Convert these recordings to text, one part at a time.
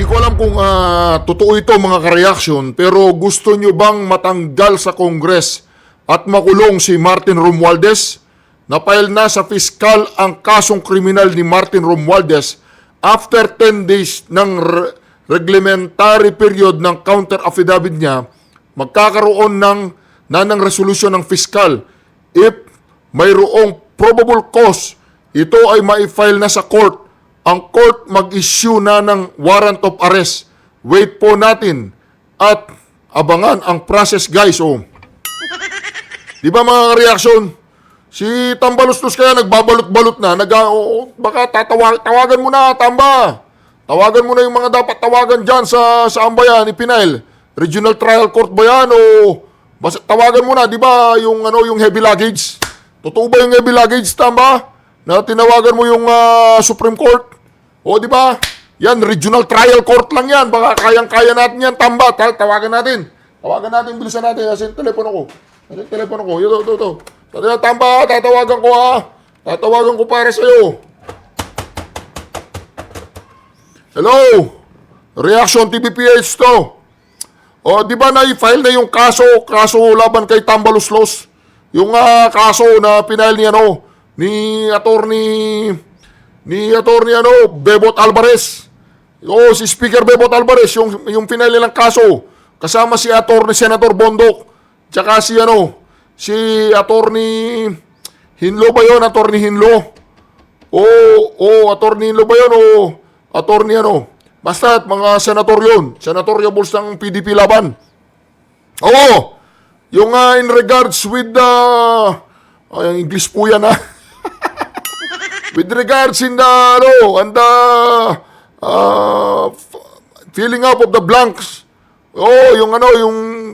Hindi ko alam kung totoo ito mga ka-reaction, pero gusto nyo bang matanggal sa Congress at makulong si Martin Romualdez? Napail na sa fiskal ang kasong kriminal ni Martin Romualdez after 10 days ng reglementary period ng counter affidavit niya. Magkakaroon ng resolusyon ng fiskal. If mayroong probable cause, ito ay ma-file na sa court. Ang court mag-issue na ng warrant of arrest. Wait po natin at abangan ang process, guys. Oh. Di ba mga reaksyon? Si Tambaluslos kaya nagbabalot-balot na. Baka tawagan mo na, Tamba. Tawagan mo na yung mga dapat tawagan dyan sa Ambayan ni Pinail. Regional Trial Court ba yan? O tawagan mo na, di ba, yung heavy luggage? Totoo ba yung heavy luggage, Tamba? Na tinawagan mo yung Supreme Court? O di ba? Yan, Regional Trial Court lang yan. Baka kayang-kaya natin yan, Tamba. Tawagan natin. Tawagan natin, bilisan natin. Kasi yung telepono ko. Kasi yung telepono ko. Ito. Tamba, tatawagan ko ha. Tatawagan ko para sa'yo. Hello? Reaction TVPH to. O, di ba na-file na yung kaso laban kay Tambaluslos? Yung kaso na pinail ni attorney Bebot Alvarez. O, si Speaker Bebot Alvarez, yung pinail nilang kaso. Kasama si attorney Senator Bondok. Tsaka si attorney Hinlo ba yun? Attorney Hinlo? Attorney Hinlo ba yun? Attorney Basta mga senator yun. Senatoriables ng PDP laban. Oo! Yung in regards with English po yan ha. With regards in the filling up of the blanks. Yung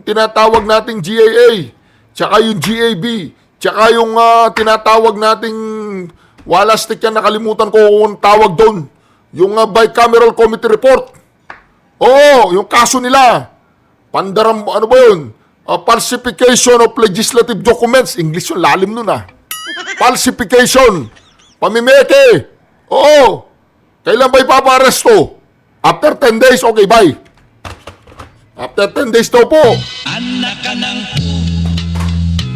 tinatawag nating GAA, tsaka yung GAB, tsaka yung tinatawag nating walastik yan, nakalimutan ko kung tawag doon. Yung bicameral committee report. Yung kaso nila. Pandaram, ano ba yun? Falsification of legislative documents. English yung lalim nun Falsification. Pamimeke. Kailan ba ipapa-aresto? After 10 days, okay, bye. After 10 days daw po.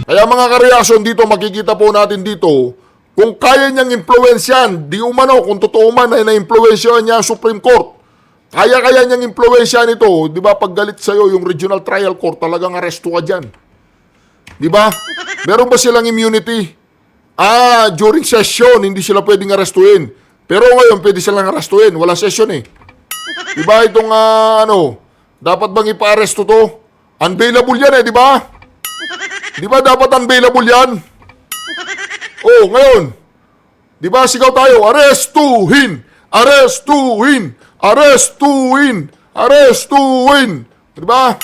Kaya mga ka-reaction dito, makikita po natin dito, kung kaya niyang impluwensyan, di umano, kung totoo man ay na-impluwensyan niya ang Supreme Court, kaya niyang impluwensyan ito, di ba, pag galit sa'yo yung Regional Trial Court, talagang aresto ka dyan. Di ba? Meron ba silang immunity? During session, hindi sila pwedeng arestuin. Pero ngayon, pwede silang arestuin. Wala session eh. Di ba itong, dapat bang ipa-aresto to? Unbailable yan eh, di ba? Di ba dapat unbailable yan? Ngayon, di ba sigaw tayo, arestuhin! Arestuhin! Arestuhin! Arestuhin! Di ba?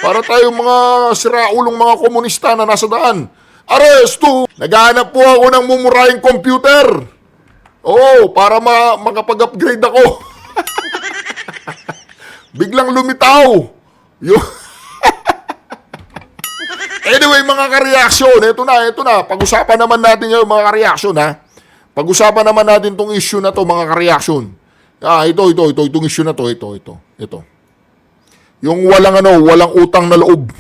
Para tayong mga siraulong mga komunista na nasa daan. Aresto! Naghahanap po ako ng mumurahing computer. Para makapag-upgrade ako. Biglang lumitaw. Anyway, mga ka-reaction, ito na. Pag-usapan naman natin yung mga ka-reaction, ha? Pag-usapan naman natin tong issue na to, mga ka-reaction. Itong issue na to, ito. Yung walang utang na loob.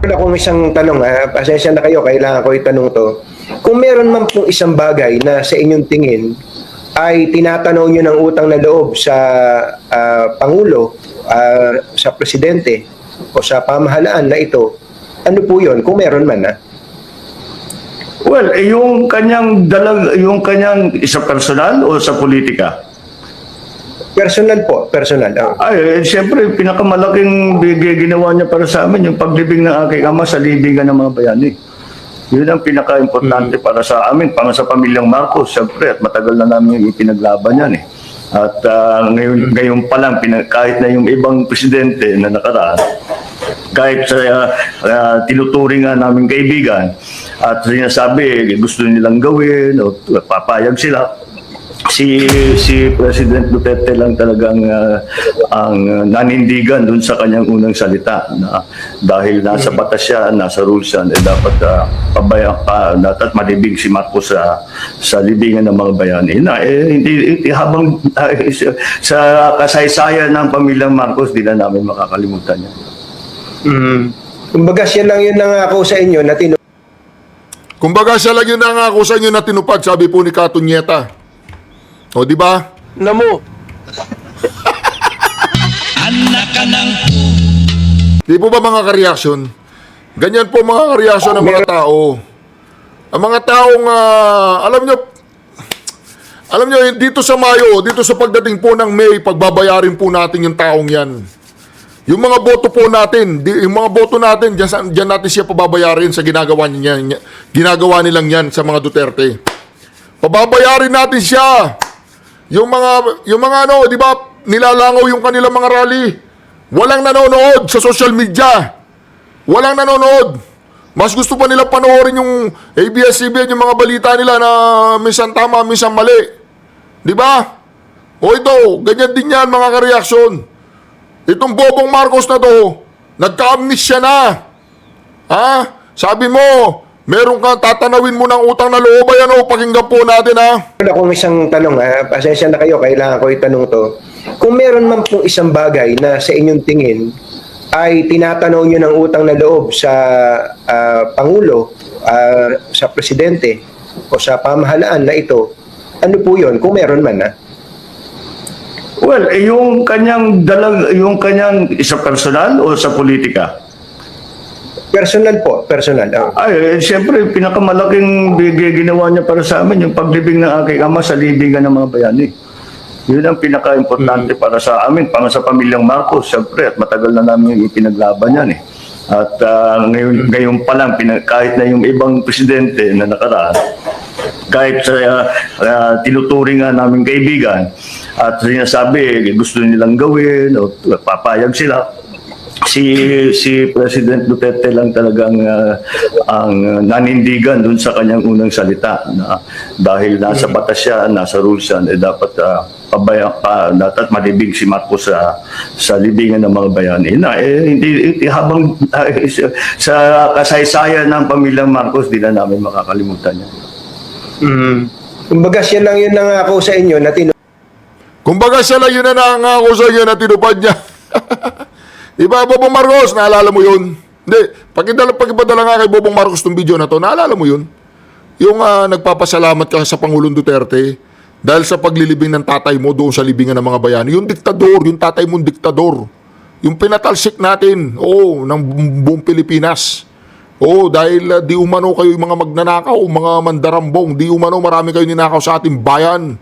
Akong isang tanong, pasensya na kayo, kailangan ko itanong to. Kung meron man pong isang bagay na sa inyong tingin ay tinatanaw nyo ng utang na loob sa Pangulo, sa Presidente, o sa pamahalaan na ito, ano po yun? Kung meron man, Well, yung kanyang sa personal o sa politika? Personal po, personal. Siyempre, pinakamalaking ginawa niya para sa amin, yung paglibing ng aking ama sa libingan ng mga bayani. Yun ang pinaka-importante para sa amin, para sa pamilyang Marcos, siyempre, at matagal na namin ipinaglaban yan At ngayon pa lang, kahit na yung ibang presidente na nakaraan, kahit sa tinuturing nga namin kaibigan, at sinasabi, gusto nilang gawin, o papayag sila, si President Duterte lang talagang ang nanindigan dun sa kanyang unang salita na dahil nasa batas siya, nasa rules yan, dapat dapat malibing si Marcos sa libingan ng mga bayani na hindi habang sa kasaysayan ng pamilyang Marcos, di na namin makakalimutan yan. Kumbaga siya lang yun nangako sa inyo na Kumbaga siya lang yun nangako sa inyo na tinupad, sabi po ni Katunyeta. O, di ba? Namo. Di po ba mga kareaksyon? Ganyan po mga kareaksyon ng mga tao. Ang mga taong, alam nyo, dito sa Mayo, dito sa pagdating po ng May, pagbabayarin po natin yung taong yan. Yung mga boto po natin, yung mga boto natin, dyan natin siya pababayarin sa ginagawa nilang yan sa mga Duterte. Pababayarin natin siya. Yung mga ano, di ba, nilalangaw yung kanilang mga rally. Walang nanonood sa social media. Walang nanonood. Mas gusto pa nila panoorin yung ABS-CBN, yung mga balita nila na minsan tama, minsan mali. Di ba? O ito, ganyan din yan mga kareaksyon. Itong Bobong Marcos na to, nagka-amnesia na. Ha? Sabi mo, meron kang tatanawin mo ng utang na loob. Ayan o, pakinggan po natin ha. Meron akong isang tanong, pasensya na kayo, kailangan ko itanong to. Kung meron man pong isang bagay na sa inyong tingin ay tinatanaw nyo ng utang na loob sa Pangulo, sa Presidente, o sa pamahalaan na ito, ano po yun? Kung meron man Well, yung kanyang isa personal o sa politika? Personal po, personal. Ay, siyempre, pinakamalaking ginawa niya para sa amin, yung paglibing ng aking ama sa libingan ng mga bayani. Yun ang pinaka-importante para sa amin, para sa pamilyang Marcos, siyempre, at matagal na namin pinaglaban yan eh. At ngayon pa lang, kahit na yung ibang presidente na nakaraan, kahit tinuturing nga namin kaibigan, at sinasabi, gusto nilang gawin, o papayag sila, si President Duterte lang talagang ang nanindigan dun sa kanyang unang salita na dahil nasa batas siya, nasa rules yan, dapat dapat malibing si Marcos sa libingan ng mga bayani na hindi habang sa kasaysayan ng pamilyang Marcos, di na namin makakalimutan yan. Kumbaga siya lang yun nangako sa inyo na Kumbaga siya lang yun na nangako sa inyo na tinupad niya. Diba, Bobong Marcos, naalala mo yun? Hindi, pakipadala nga kay Bobong Marcos itong video na to, naalala mo yun? Yung nagpapasalamat ka sa Pangulong Duterte dahil sa paglilibing ng tatay mo doon sa libingan ng mga bayani. Yung diktador, yung tatay mong diktador. Yung pinatalsik natin, ng buong Pilipinas. Dahil di umano kayo yung mga magnanakaw, mga mandarambong, di umano marami kayo ninakaw sa ating bayan.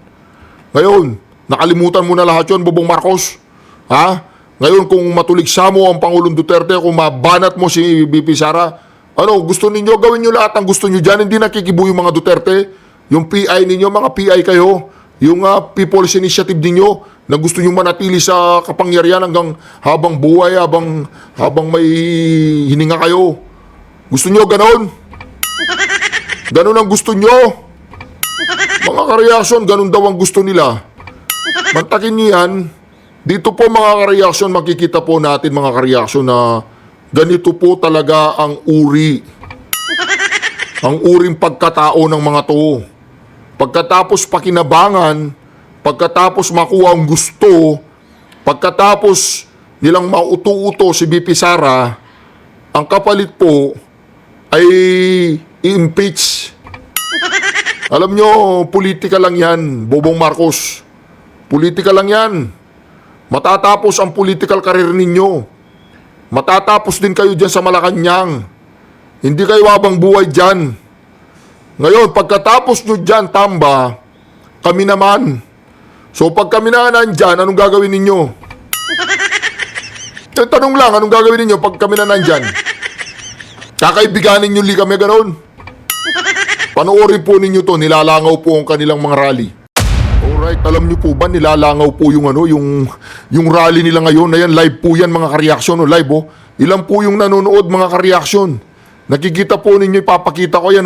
Ngayon, nakalimutan mo na lahat yun, Bobong Marcos. Ha? Ngayon, kung matuligsa mo ang Pangulong Duterte, kung mabanat mo si BP Sara, gusto ninyo, gawin nyo lahat ang gusto nyo dyan. Hindi nakikibu yung mga Duterte. Yung PI ninyo, mga PI kayo. Yung People's Initiative ninyo, na gusto nyo manatili sa kapangyarihan hanggang habang buhay, habang may hininga kayo. Gusto nyo ganon? Ganon ang gusto nyo? Mga kareaksyon, ganon daw ang gusto nila. Mantakin nyo yan. Dito po mga kareaksyon, makikita po natin mga kareaksyon na ganito po talaga ang uri. Ang uring pagkatao ng mga to. Pagkatapos pakinabangan, pagkatapos makuha ang gusto, pagkatapos nilang mauto-uto si BP Sara, ang kapalit po ay i-impeach. Alam nyo, politika lang yan, Bobong Marcos. Politika lang yan. Matatapos ang political career ninyo. Matatapos din kayo dyan sa Malacanang. Hindi kayo habang buhay dyan. Ngayon, pagkatapos nyo dyan, tamba, kami naman. So, pag kami na nandyan, anong gagawin ninyo? Tanong lang, anong gagawin ninyo pag kami na nandyan? Kakaibiganin nyo li kami ganoon? Panoorin po ninyo to, nilalangaw po ang kanilang mga rally. Alright, alam nyo po ba, nilalangaw po yung rally nila ngayon. Ayan, live po yan mga kareaksyon, live Ilan po yung nanonood mga kareaksyon? Nakikita po ninyo, ipapakita ko yan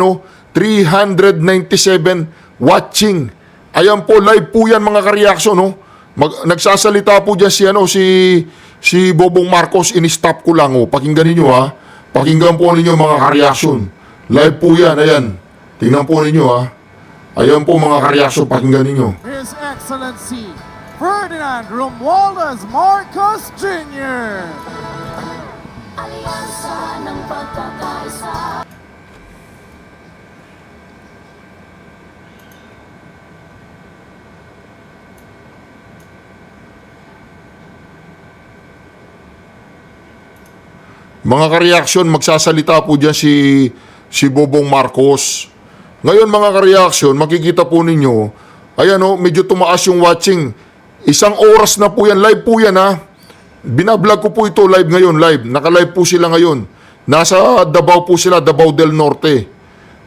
397 watching Ayan po, live po yan mga ka-reaction, no? Nagsasalita po dyan si Bobong Marcos, in-stop ko lang, oh. Pakinggan ninyo, ha? Pakinggan po ninyo mga ka-reaction. Live po yan, ayan. Tingnan po ninyo, ha? Ayan po mga ka-reaction, pakinggan ninyo. His Excellency Ferdinand Romualdez Marcos Jr. Alyansa ng pagkakaisa. Mga ka-reaction, magsasalita po dyan si Bobong Marcos. Ngayon mga ka-reaction, makikita po ninyo, ayan o, medyo tumaas yung watching. 1 oras na po yan, live po yan ha. Binablog ko po ito live ngayon, live. Naka-live po sila ngayon. Nasa Davao po sila, Davao del Norte.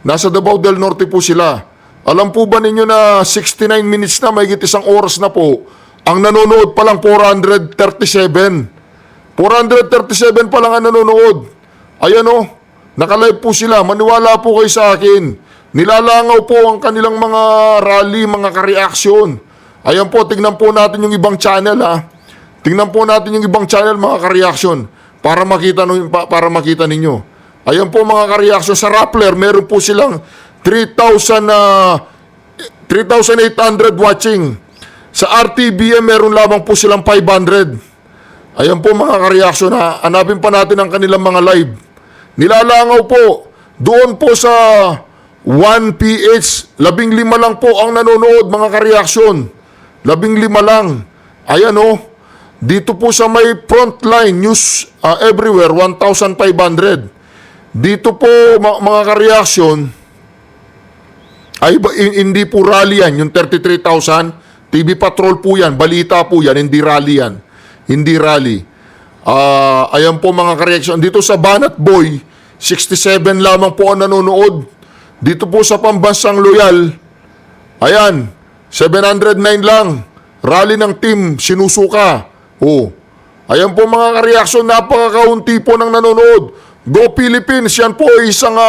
Nasa Davao del Norte po sila. Alam po ba ninyo na 69 minutes na, mahigit 1 oras na po, ang nanonood pa lang 437. 437 pa lang ang nanonood. Ayan o, naka-live po sila. Maniwala po kayo sa akin. Nilalangaw po ang kanilang mga rally, mga ka-reaction. Ayan po, tignan po natin yung ibang channel ha. Tingnan po natin yung ibang channel mga ka-reaction para makita ninyo. Ayan po mga ka-reaction, sa Rappler meron po silang 3,800 watching. Sa RTBM meron lamang po silang 500. Ayan po mga ka-reaction ha, hanapin pa natin ang kanilang mga live. Nilalangaw po, doon po sa 1PH, 15 lang po ang nanonood mga ka-reaction. 15 lang. Ayan o, dito po sa may Frontline News Everywhere, 1,500. Dito po mga ka-reaction, ay hindi po rally yan, yung 33,000. TV Patrol po yan, balita po yan, hindi rally yan. Hindi rally. Ayan po mga ka-reaction. Dito sa Banat Boy, 67 lamang po ang nanonood. Dito po sa Pambansang Loyal, ayan, 709 lang. Rally ng team, sinusuka. Oh. Ayan po mga ka-reaction, napakakaunti po ng nanonood. Go Philippines, yan po isang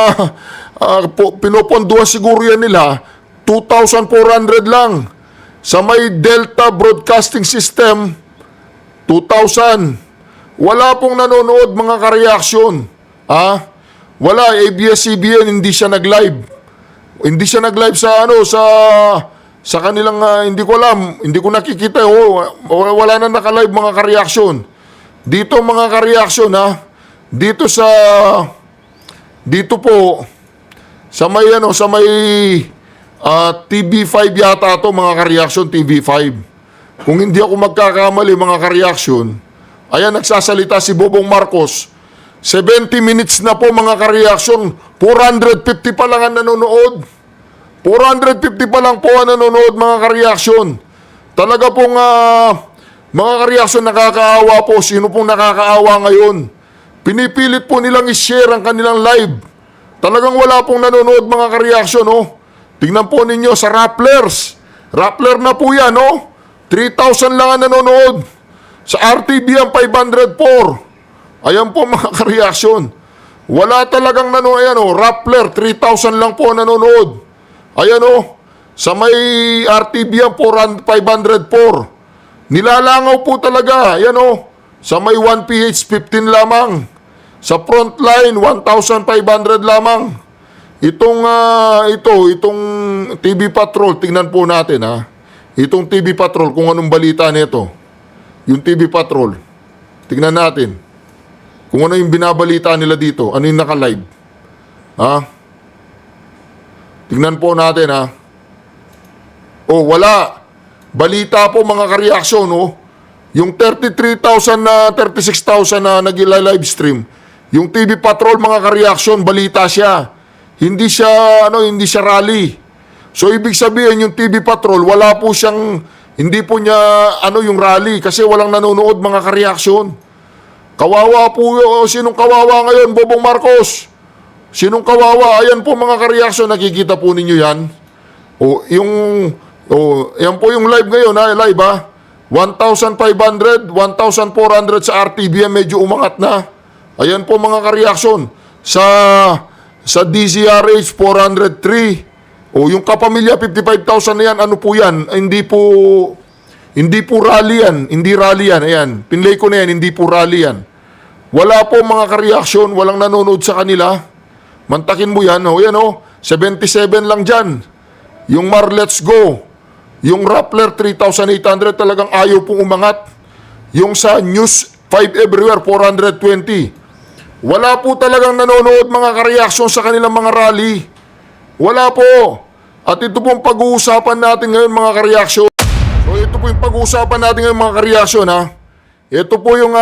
pinoponduhan siguro yan nila, 2,400 lang. Sa may Delta Broadcasting System, 2,000. Wala pong nanonood mga ka-reaction. Wala, ABS-CBN hindi siya nag-live. Hindi siya nag-live sa kanilang hindi ko alam, hindi ko nakikita. Wala na naka-live mga ka-reaction. Dito mga ka-reaction dito po sa may TV5 yata to mga ka-reaction, TV5. Kung hindi ako magkakamali mga ka-reaction, ayan nagsasalita si Bobong Marcos. 70 minutes na po mga ka-reaction, 450 pa lang ang nanonood. 450 pa lang po ang nanonood mga ka-reaction. Talaga pong mga ka-reaction nakakaawa po. Sino pong nakakaawa ngayon? Pinipilit po nilang i-share ang kanilang live. Talagang wala pong nanonood mga ka-reaction. Tingnan po ninyo sa Rapplers. Rappler na po yan 3,000 lang ang nanonood. Sa RTB ang 504. Ayan po mga ka-reaction. Wala talagang nanonood. Rappler, 3,000 lang po nanonood. Ayan sa may RTB ang 504. Nilalangaw po talaga. Ayan sa may 1PH 15 lamang. Sa Frontline 1,500 lamang. Itong TV Patrol, tingnan po natin Itong TV Patrol, kung anong balita nito. Yung TV Patrol, tingnan natin. Kung ano yung binabalita nila dito, ano yung naka-live. Tingnan po natin wala. Balita po mga ka-reaction Yung 33,000 na 36,000 na nag-live stream, yung TV Patrol mga ka-reaction, balita siya. Hindi siya rally. So ibig sabihin yung TV Patrol, wala po siyang, hindi po niya yung rally kasi walang nanonood mga ka-reaction. Kawawa po, sinong kawawa ngayon, Bobong Marcos? Sinong kawawa? Ayan po mga ka-reaction, nakikita po ninyo yan. Yan po yung live ngayon live 1,500, 1,400 sa RTBM, medyo umangat na. Ayan po mga ka-reaction. Sa DZRH 403. O yung kapamilya 55,000 na yan, ano po yan? Hindi po rally yan. Hindi rally yan. Ayan, pinlay ko na yan, hindi po rally yan. Wala po mga ka-reaction, walang nanonood sa kanila. Mantakin mo yan, o yan o, 77 lang dyan. Yung Mar Let's Go, yung Rappler 3,800 talagang ayaw pong umangat. Yung sa News 5 Everywhere 420. Wala po talagang nanonood mga ka-reaction sa kanilang mga rally. Wala po. At ito pong pag-uusapan natin ngayon mga ka-reaction. So ito po yung pag-uusapan natin ngayon mga ka-reaction ha. Ito po yung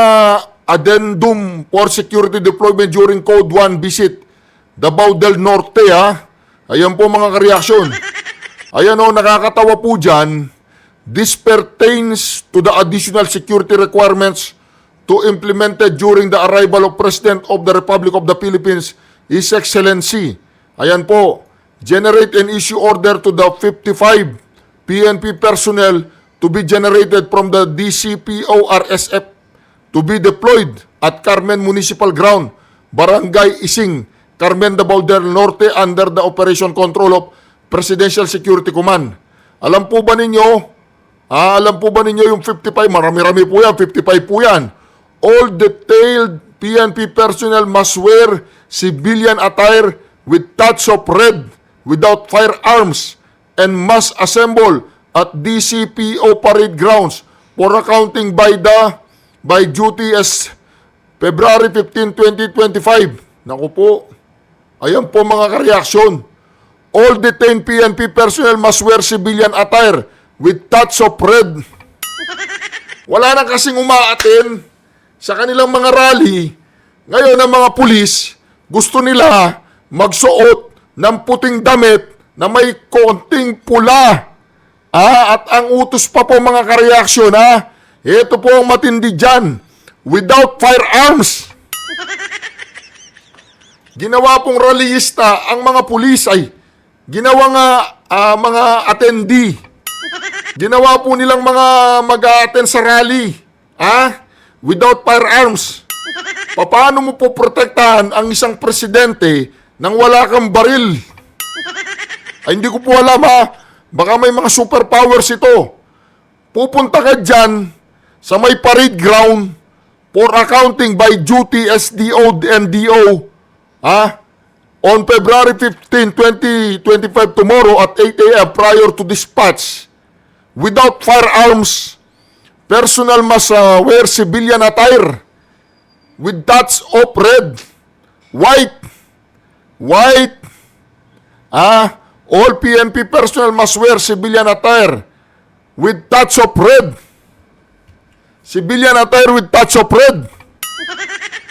addendum for security deployment during Code 1 visit Davao del Norte ha. Ayan po mga ka-reaction. Ayan o, nakakatawa po dyan. This pertains to the additional security requirements to implemented during the arrival of President of the Republic of the Philippines, His Excellency. Ayan po, generate and issue order to the 55 PNP personnel to be generated from the DCPO-RSF to be deployed at Carmen Municipal Ground, Barangay Ising, Carmen Davao del Norte under the operation control of Presidential Security Command. Alam po ba ninyo yung 55? Marami-rami po yan, 55 po yan. All detailed PNP personnel must wear civilian attire with touch of red without firearms and must assemble at DCPO parade grounds for accounting by duty as February 15, 2025. Naku po, ayan po mga ka-reaction. All detained PNP personnel must wear civilian attire with touch of red. Wala na kasing umaaten sa kanilang mga rally. Ngayon ang mga pulis, gusto nila magsuot ng puting damit na may konting pula. At ang utos pa po mga ka-reaction ito po ang matindi dyan. Without firearms. Ginawa pong rallyista ang mga pulis ay ginawa nga mga attendee. Ginawa po nilang mga mag-a-attend sa rally. Without firearms. Paano mo po protektahan ang isang presidente nang wala kang baril? Ay hindi ko po alam Baka may mga superpowers ito. Pupunta ka dyan sa may parade ground for accounting by duty SDO and DO. On February 15, 2025 tomorrow at 8 a.m. prior to dispatch. Without firearms, personnel must wear civilian attire with touch of red, white. All PNP personnel must wear civilian attire with touch of red. Civilian attire with touch of red.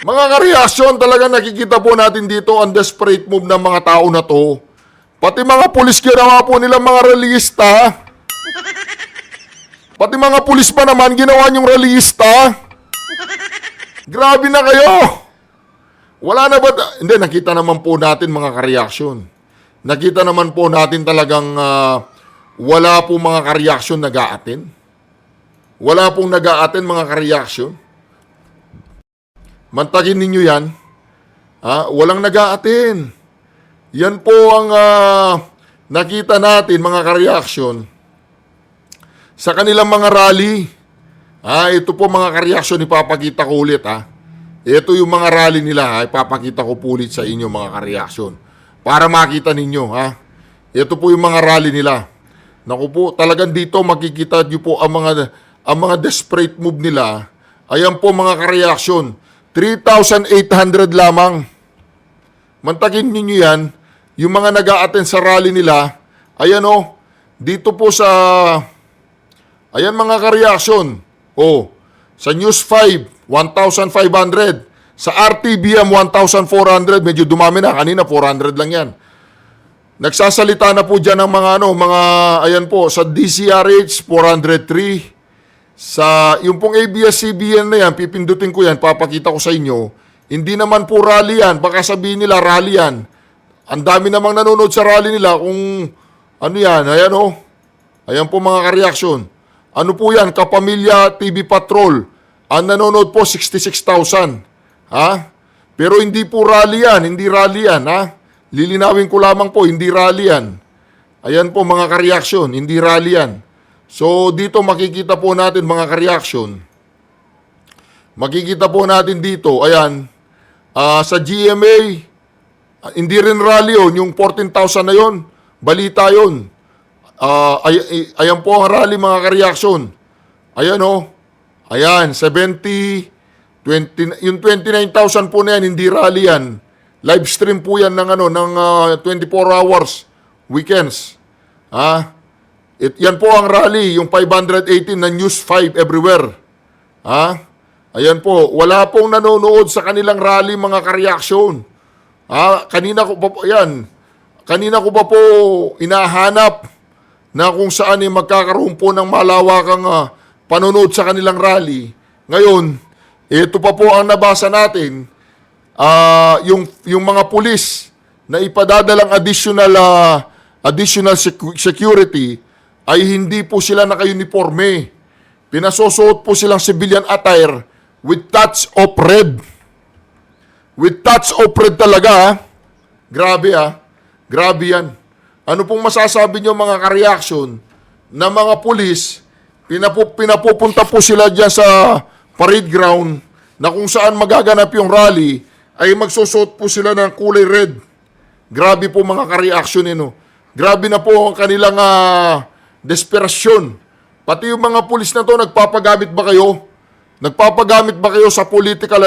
Mga ka-reaction, talaga nakikita po natin dito ang desperate move ng mga tao na to. Pati mga pulis ginawa po nilang mga rallyista. Pati mga pulis pa naman ginawa niyong rallyista. Grabe na kayo. Wala na ba? Hindi, nakita naman po natin mga ka-reaction. Nakita naman po natin talagang wala po mga ka-reaction nag-a-attend. Wala pong nag-a-attend mga ka-reaction. Mantagin ninyo yan. Walang nag-a-attend. Yan po ang nakita natin mga ka-reaction sa kanilang mga rally. Ito po mga ka-reaction, ipapakita ko ulit Ito yung mga rally nila ipapakita ko po ulit sa inyo mga ka-reaction. Para makita ninyo Ito po yung mga rally nila. Naku po, talagang dito makikita nyo po ang mga desperate move nila. Ayan po mga ka-reaction. 3,800 lamang. Mantagin ninyo yan. Yung mga nag-a-attend sa rally nila. Ayan dito po sa ayan mga ka-reaction. Sa News 5, 1,500. Sa RTBM, 1,400. Medyo dumami na. Kanina, 400 lang yan. Nagsasalita na po dyan ng ayan po, sa DCRH, 403. Yung pong ABS-CBN na yan, pipindutin ko yan, papakita ko sa inyo. Hindi naman po rally yan. Baka sabihin nila, rally yan. Ang dami namang nanonood sa rally nila kung ano yan. Ayan Ayan po mga ka-reaction. Ano po yan? Kapamilya TV Patrol. Ang nanonood po, 66,000. Pero hindi po rally yan. Hindi rally yan. Lilinawin ko lamang po, hindi rally yan. Ayan po mga ka-reaction, hindi rally yan. So dito makikita po natin mga ka-reaction. Makikita po natin dito, ayan, sa GMA, hindi rin rally yun, yung 14,000 na yun, balita yun. Ayan po ang rally mga ka-reaction. Ayan o, ayan, 70, 20, yung 29,000 po na yan, hindi rally yan. Live stream po yan ng, ng 24 hours, weekends. Yan po ang rally, yung 518 na News 5 everywhere. Ayan po, wala pong nanonood sa kanilang rally mga ka-reaction. Kanina ko pa po, yan. Kanina ko pa po inahanap na kung saan magkakaroon po ng malawakang panonood sa kanilang rally. Ngayon, ito pa po ang nabasa natin, yung mga pulis na ipadadalang additional security ay hindi po sila naka-uniforme. Pinasosuot po silang civilian attire with touch of red. With touch of red talaga. Grabe Grabe yan. Ano pong masasabi nyo mga ka-reaction na mga pulis, pinapupunta po sila dyan sa parade ground na kung saan magaganap yung rally ay magsusuot po sila ng kulay red. Grabe po mga ka-reaction Grabe na po ang kanilang desperasyon. Pati yung mga pulis na to, nagpapagamit ba kayo? Nagpapagamit ba kayo sa political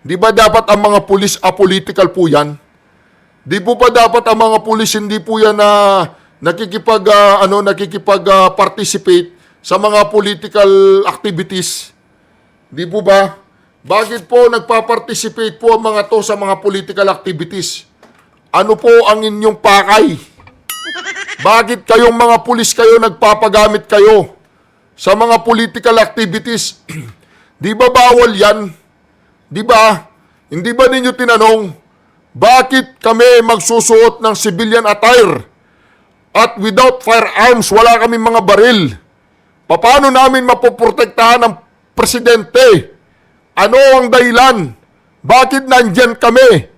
Di ba dapat ang mga pulis apolitical po yan? Di po pa dapat ang mga pulis hindi po yan na nakikipag-participate sa mga political activities? Di po ba? Bakit po nagpa-participate po ang mga to sa mga political activities? Ano po ang inyong pakay? Bakit kayong mga pulis kayo nagpapagamit kayo sa mga political activities? Di ba bawal yan? Di ba? Hindi ba ninyo tinanong, bakit kami magsusuot ng civilian attire at without firearms, wala kaming mga baril? Paano namin mapoprotektahan ng presidente? Ano ang dahilan? Bakit nandyan kami?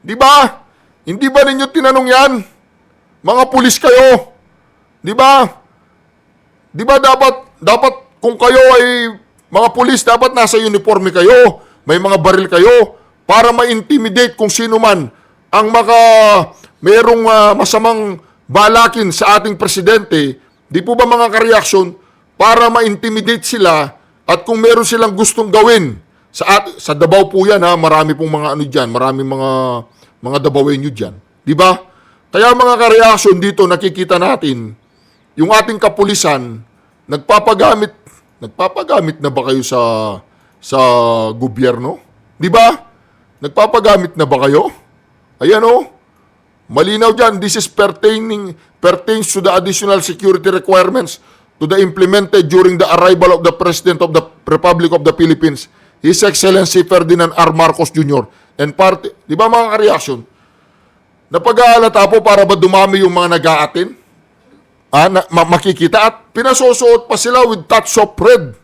Di ba? Hindi ba ninyo tinanong yan? Mga pulis kayo. Di ba? Di ba dapat kung kayo ay mga pulis, dapat nasa uniforme kayo, may mga baril kayo, para ma-intimidate kung sino man ang merong masamang balakin sa ating presidente. Di po ba mga ka-reaction, para ma-intimidate sila at kung meron silang gustong gawin sa Davao po yan marami pong mga dyan, marami mga Davaoenyo dyan. Di ba? Kaya mga ka-reaction dito nakikita natin yung ating kapulisan nagpapagamit na ba kayo sa gobyerno? Di ba? Nagpapagamit na ba kayo? Ayan malinaw dyan, this is pertains to the additional security requirements to the implemented during the arrival of the President of the Republic of the Philippines, His Excellency Ferdinand R. Marcos Jr. and party. Di ba mga ka-reaction? Napag-aalata po para ba dumami yung mga nag-aatin? Makikita at pinasosuot pa sila with touch of red.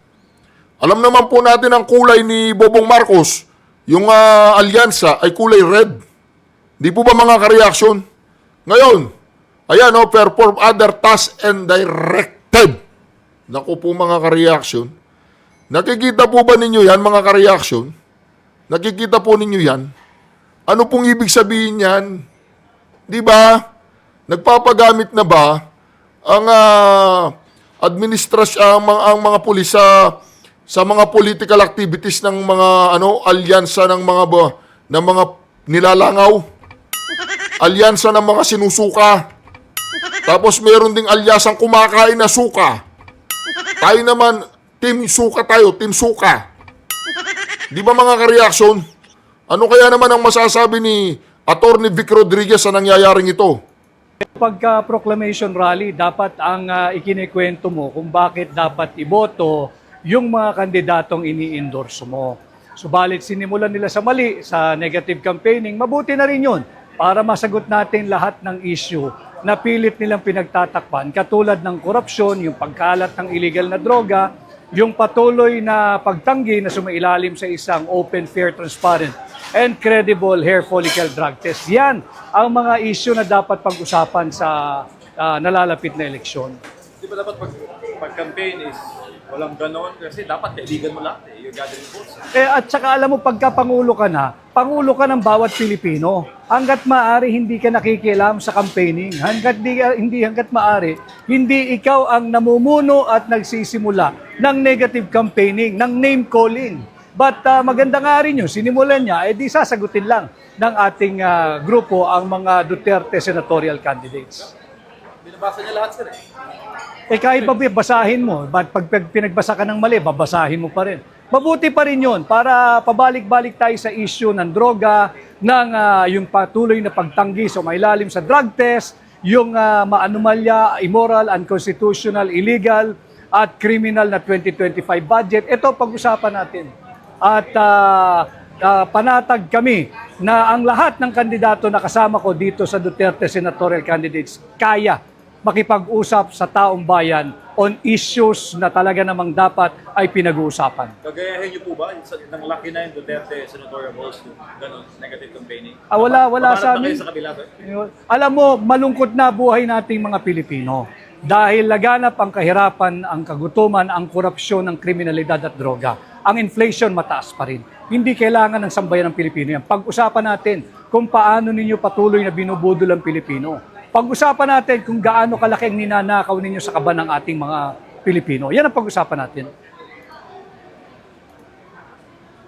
Alam naman po natin ang kulay ni Bobong Marcos, yung alyansa ay kulay red. Di po ba mga ka-reaction? Ngayon, ayan perform other tasks and directed. Naku po mga ka-reaction. Nakikita po ba ninyo yan mga ka-reaction? Nakikita po ninyo yan? Ano pong ibig sabihin yan? Di ba? Nagpapagamit na ba ang administrasyon, ang mga pulis sa mga political activities ng mga alyansa ng mga nilalangaw, alyansa ng mga sinusuka. Tapos meron ding alyasang kumakain na suka. Tayo naman, team suka tayo, team suka. Di ba mga ka-reaction? Ano kaya naman ang masasabi ni Attorney Vic Rodriguez sa nangyayaring ito? Pagka-proclamation rally, dapat ang ikinikwento mo kung bakit dapat iboto yung mga kandidatong ini-endorse mo. Subalit sinimulan nila sa mali, sa negative campaigning, mabuti na rin yun para masagot natin lahat ng issue na pilit nilang pinagtatakpan, katulad ng korupsyon, yung pagkalat ng illegal na droga, yung patuloy na pagtanggi na sumailalim sa isang open, fair, transparent, and credible hair follicle drug test. Yan ang mga issue na dapat pag-usapan sa nalalapit na eleksyon. Di ba dapat pag-campaign is walang ganon? Kasi dapat kaibigan mo lahat eh, yung gathering votes. At saka alam mo, pagka Pangulo ka ng bawat Pilipino. Hanggat maaari, hindi ka nakikialam sa campaigning. Hanggat maaari, hindi ikaw ang namumuno at nagsisimula ng negative campaigning, ng name calling. But maganda nga rin yun, sinimulan niya, di sasagutin lang ng ating grupo ang mga Duterte senatorial candidates. Binabasa niya lahat sir eh. Kahit pa basahin mo, pag pinagbasa ka ng mali, babasahin mo pa rin. Mabuti pa rin yun para pabalik-balik tayo sa issue ng droga, ng yung patuloy na pagtanggi sa mailalim sa drug test, yung maanomalya, immoral, unconstitutional, illegal, at criminal na 2025 budget. Ito pag-usapan natin. At panatag kami na ang lahat ng kandidato na kasama ko dito sa Duterte senatorial candidates kaya makipag-usap sa taong bayan on issues na talaga namang dapat ay pinag-uusapan. Gagayahin niyo po ba ng laki na yung Duterte senatorial votes yung ganon, negative campaigning? Wala sa Pamarap na amin. kayo sa kabila sir? Alam mo, malungkot na buhay nating mga Pilipino dahil laganap ang kahirapan, ang kagutuman, ang korupsyon, ang kriminalidad at droga. Ang inflation mataas pa rin. Hindi kailangan ng sambayan ng Pilipino yan. Pag-usapan natin kung paano ninyo patuloy na binubudol ang Pilipino. Pag-usapan natin kung gaano kalaki ang ninanakaw ninyo sa kaban ng ating mga Pilipino. Yan ang pag-usapan natin.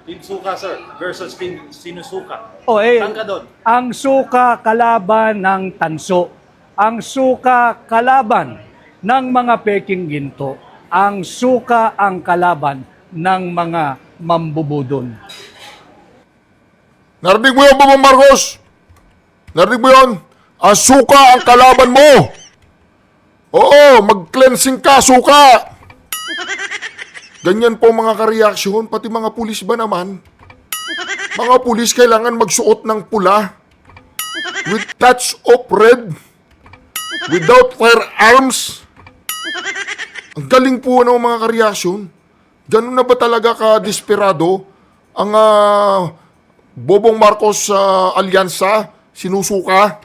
Team Suka sir versus Team Sinusuka. Saan ka doon? Ang suka kalaban ng tanso. Ang suka kalaban ng mga peking ginto. Ang suka ang kalaban ng mga mambubudon. Narinig mo yun, Bobong Marcos? Narinig mo yun? Ang suka ang kalaban mo. Oo, mag-cleansing ka, suka. Ganyan po mga kareaksyon, pati mga pulis ba naman? Mga pulis kailangan magsuot ng pula with touch of red, without firearms. Ang galing po ng mga kareaksyon. Ganun na ba talaga ka-desperado ang Bobong Marcos alyansa, sinusuka?